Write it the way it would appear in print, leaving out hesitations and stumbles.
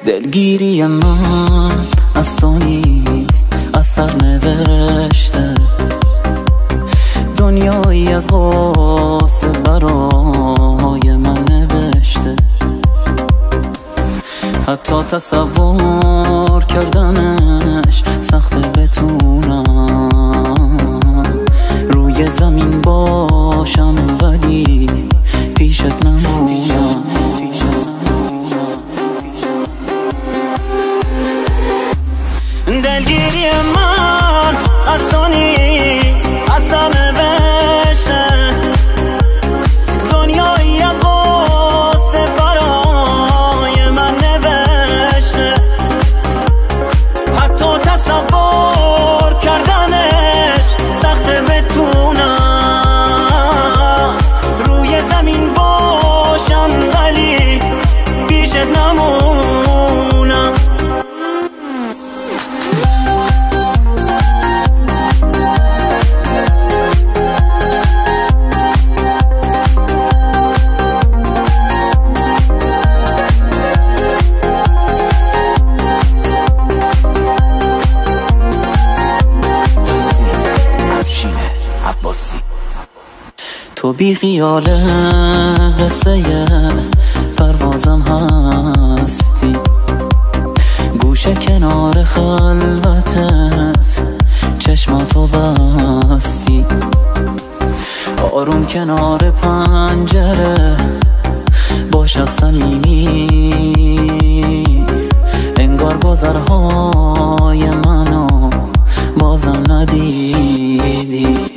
دلگیری من از تو نیست، از سر نوشته دنیایی از غصه برای من نوشته. حتی تصور کردنش سخته، بتونم روی زمین باشم ولی پیشت نمونم. دلگیری من از تو نیست، از سر نوشته دنیایی از غصه برای من نوشته. حتی تصور کردنش سخته، بتونم روی زمین باشم ولی پیشت نمونم. تو بی خیال قصه پروازم هستی، گوشه کنار خلوتت چشماتو بستی، آروم کنار پنجره با شب صمیمی، انگار گذرهای منو بازم ندیدی.